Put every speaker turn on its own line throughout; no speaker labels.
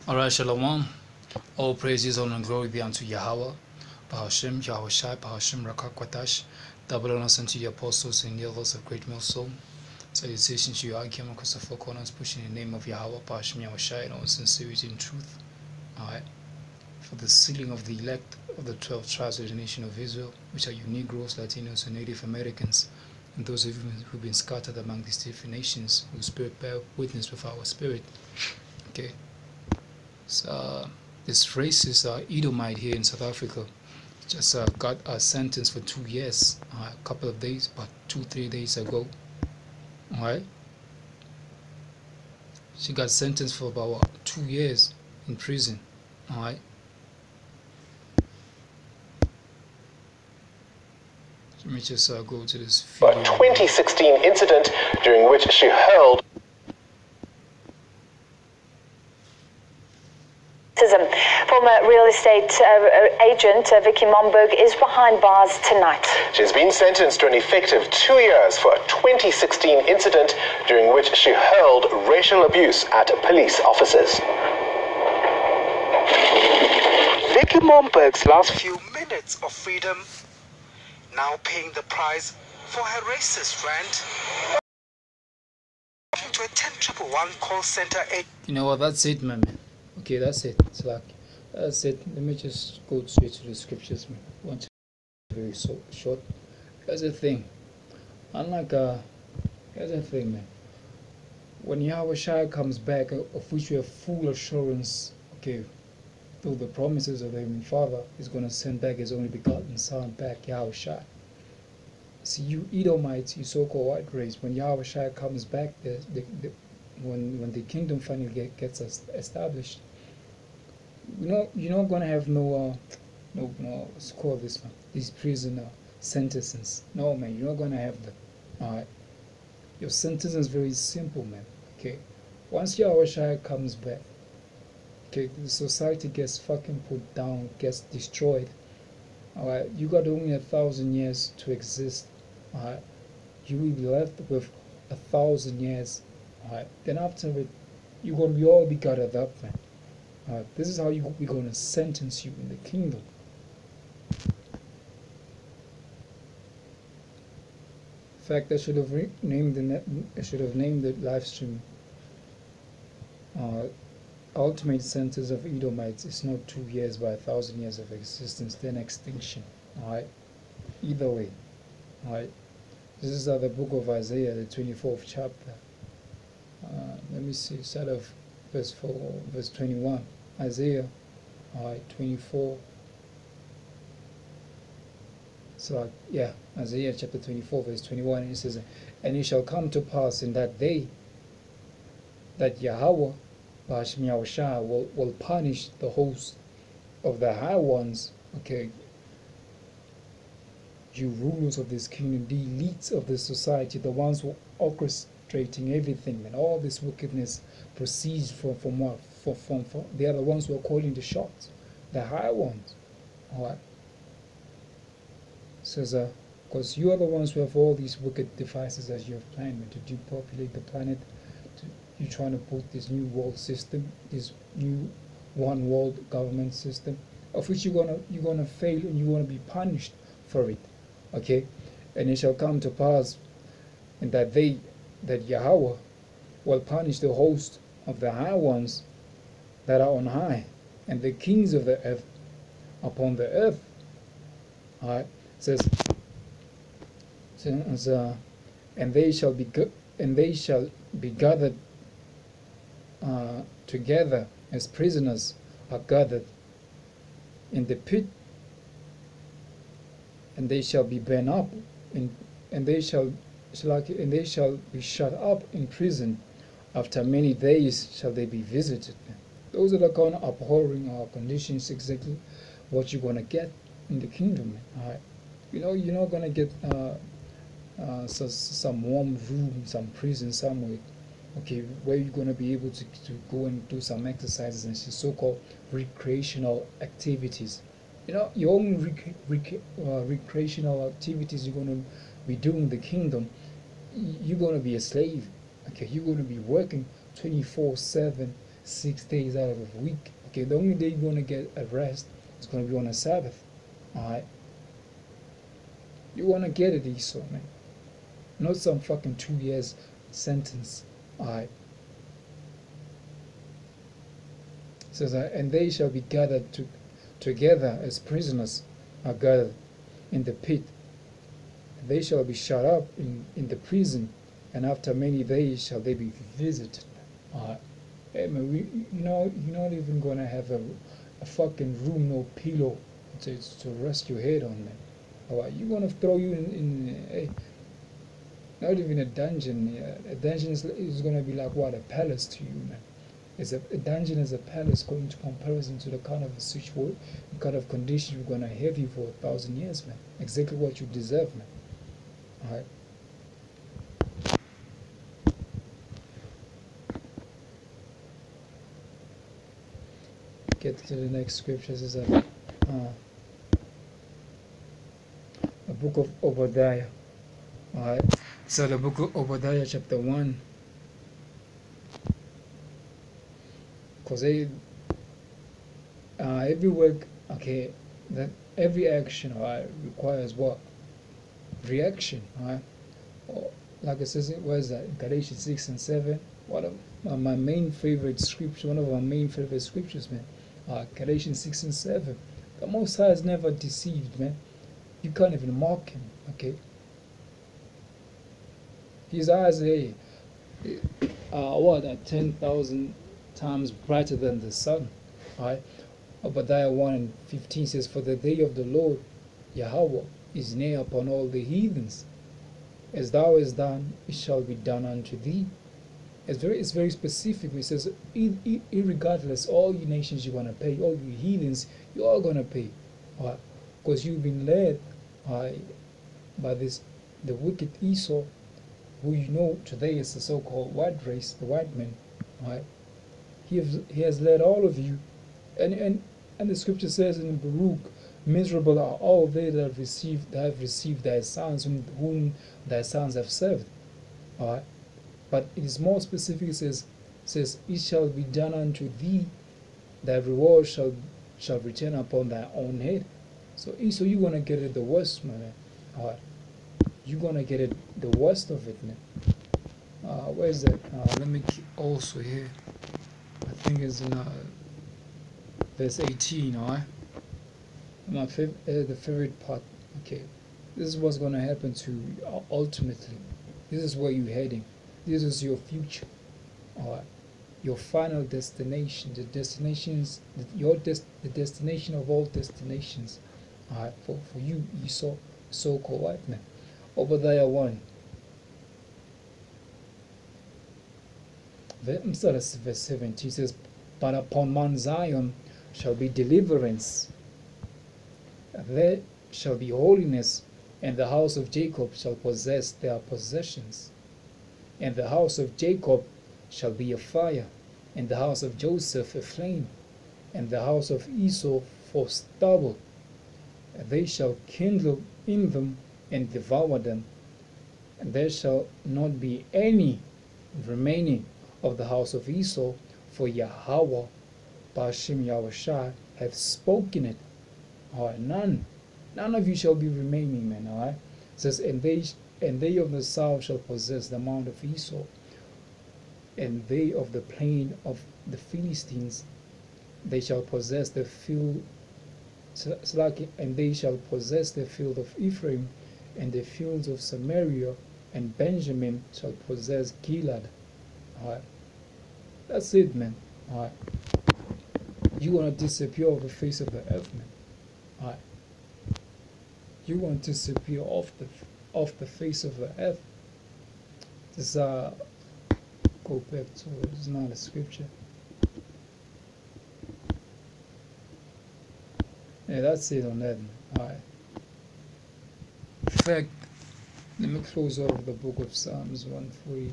Alright, Shalom. All praises, honor, and glory be unto Yahawah, hasham, Yahawashi, hasham, Rawchaa Qadash. Double honors unto the apostles and the elders of Great Millstone. Salutations to you, I came across the four corners, pushing in the name of Yahawah, hasham, Yahawashi, in all sincerity and truth. Alright. For the sealing of the elect of the 12 tribes of the nation of Israel, which are you Negroes, Latinos, and Native Americans, and those of you who've been scattered among these different nations, whose spirit bear witness with our spirit. Okay. So, this racist Edomite here in South Africa just got a sentence for 2 years, a couple of days, about 2-3 days ago. Alright, she got sentenced for about 2 years in prison. Alright, let me just go to this video.
A 2016 incident during which she hurled
Former real estate agent Vicky Momberg is behind bars tonight.
She's been sentenced to an effective 2 years for a 2016 incident during which she hurled racial abuse at police officers.
Vicky Momberg's last few minutes of freedom, now paying the price for her racist rant. To a 10111 call center agent.
You know what, that's it, man. Okay, that's it. It's like, that's it. Let me just go straight to the scriptures, man. One, two, very short. Here's the thing. Unlike, here's the thing, man. When Yahawashi comes back, of which we have full assurance, okay, through the promises of the Heavenly Father, He's going to send back His only begotten Son back, Yahawashi. See, you Edomites, you so-called white race, when Yahawashi comes back, when the kingdom finally gets established, you're not gonna have no what's called this one, these prison sentences. No, man, you're not gonna have them. Alright, your sentence is very simple, man. Okay, once Yahawashi comes back, okay, the society gets fucking put down, gets destroyed. Alright, you got only 1,000 years to exist. Alright, you will be left with 1,000 years. Alright, then after it, you're going to be all be gathered up, man. Alright, this is how we're going to sentence you in the kingdom. In fact, I should have named the live stream. Ultimate sentence of Edomites is not 2 years but 1,000 years of existence, then extinction. Alright, either way. Alright, this is the book of Isaiah, the 24th chapter. Let me see, start of verse 21. Isaiah 24. So yeah, Isaiah chapter 24 verse 21, and it says, and it shall come to pass in that day that Yahawah will punish the host of the high ones, okay, you rulers of this kingdom, the elites of the society, the ones who orchestrating everything, and all this wickedness proceeds from what? From they are the ones who are calling the shots, the high ones. Alright. Says because you are the ones who have all these wicked devices as you have planned to depopulate the planet. You're trying to put this new world system, this new one world government system, of which you're gonna fail and you're gonna be punished for it. Okay? And it shall come to pass in that day that Yahawah will punish the host of the high ones that are on high, and the kings of the earth upon the earth. Alright, says, and they shall be gathered together as prisoners are gathered in the pit, and they shall be burned up, and they shall be shut up in prison. After many days shall they be visited. Those are the kind of abhorring conditions, exactly what you're gonna get in the kingdom. Alright, you're not gonna get some warm room, some prison somewhere, okay, where you're gonna be able to go and do some exercises and so-called recreational activities. Your own recreational activities you're gonna be doing in the kingdom. You're gonna be a slave. Okay, you're gonna be working 24/7, 6 days out of a week. Okay, the only day you're going to get a rest is going to be on a Sabbath. Alright? You want to get it, Esau, man. Not some fucking 2 years sentence. Alright? It says, and they shall be gathered together as prisoners are gathered in the pit. They shall be shut up in the prison, and after many days shall they be visited. Hey man, you're not even gonna have a fucking room, no pillow to rest your head on, man. Alright, you're gonna throw you in not even a dungeon. Yeah. A dungeon is gonna be like what, a palace to you, man. A dungeon is a palace going to comparison to the kind of situation, the kind of condition we're gonna have you for 1,000 years, man. Exactly what you deserve, man. Alright. Get to the next scriptures. Is a book of Obadiah. Alright. So the book of Obadiah chapter 1. Because every work, okay, that every action, alright, requires what? Reaction, alright. Like it says, where is that? Galatians 6 and 7. One of my main favorite scriptures, one of our main favorite scriptures, man. Galatians 6 and 7. The Most High is never deceived, man. You can't even mock him, okay? His eyes, are 10,000 times brighter than the sun, right? Obadiah 1 and 15 says, for the day of the Lord, Yahawah, is near upon all the heathens. As thou hast done, it shall be done unto thee. It's very specific. It says, irregardless, all you nations you're going to pay, all you heathens, you're all going to pay. Because you've been led by the wicked Esau, who you know today is the so-called white race, the white men. Right? He has led all of you. And the scripture says in Baruch, miserable are all they that have received thy sons, whom thy sons have served. All right? But it is more specific. It says, it shall be done unto thee, thy reward shall return upon thy own head. So you're going to get it the worst, man. All right? You're going to get it the worst of it, man. Where is that? Let me keep also here. I think it's in verse 18, all right? The favorite part. Okay, this is what's going to happen to you ultimately. This is where you're heading. This is your future, all right? Your final destination. The destinations, the destination of all destinations, all right? For you, Esau, so-called white man. Obadiah 1. Verse 17 says, but upon Mount Zion shall be deliverance, there shall be holiness, and the house of Jacob shall possess their possessions. And the house of Jacob shall be a fire, and the house of Joseph a flame, and the house of Esau for stubble. They shall kindle in them and devour them, and there shall not be any remaining of the house of Esau, for Yahawah, Bashim Yahawashi, have spoken it. Alright, none of you shall be remaining, man. Alright, it says, and they of the south shall possess the mount of Esau, and they of the plain of the Philistines, they shall possess the field, and they shall possess the field of Ephraim, and the fields of Samaria, and Benjamin shall possess Gilead. Alright, that's it, man. Alright, you want to disappear off the face of the earth, man. Alright, you want to disappear off the face of the earth. This go back to it. It's not a scripture. Yeah, that's it on that. Alright. In fact, let me close off the book of Psalms 140.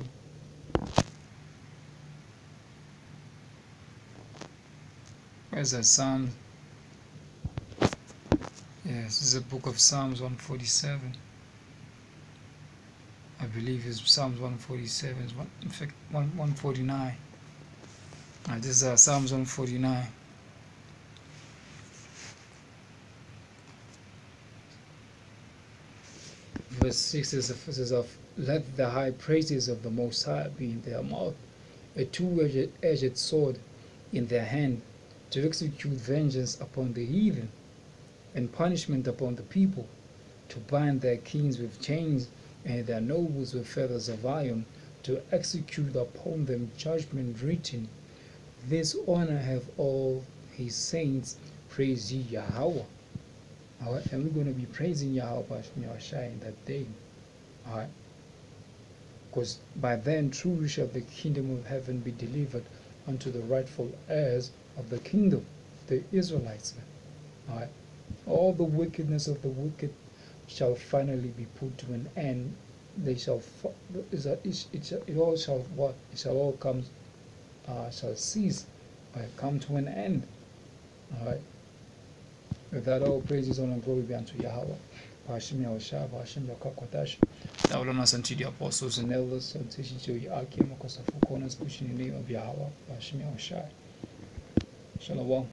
Where's that Psalm? Yes, this is a book of Psalms 147. I believe it's Psalms 147. In fact, 149. This is Psalms 149. Verse 6 says of let the high praises of the Most High be in their mouth, a two-edged sword in their hand, to execute vengeance upon the heathen, and punishment upon the people, to bind their kings with chains, and their nobles with fetters of iron, to execute upon them judgment written. This honor have all his saints. Praise ye Yahawah. Alright, and we're going to be praising Yahawashi in that day. Alright, because by then truly shall the kingdom of heaven be delivered unto the rightful heirs of the kingdom, the Israelites. Alright, all the wickedness of the wicked shall finally be put to an end. They shall it all shall what? It shall all come shall cease, come to an end. Alright. With that, all praises, honor, and glory be unto Yahawah. Hasham Yahawashi, Hasham Rawchaa Qadash. Thou learn us unto the apostles and elders, and teaching to your Akim, because of corners, pushing in the name of Yahawah. Hasham Yahawashi. Shalom.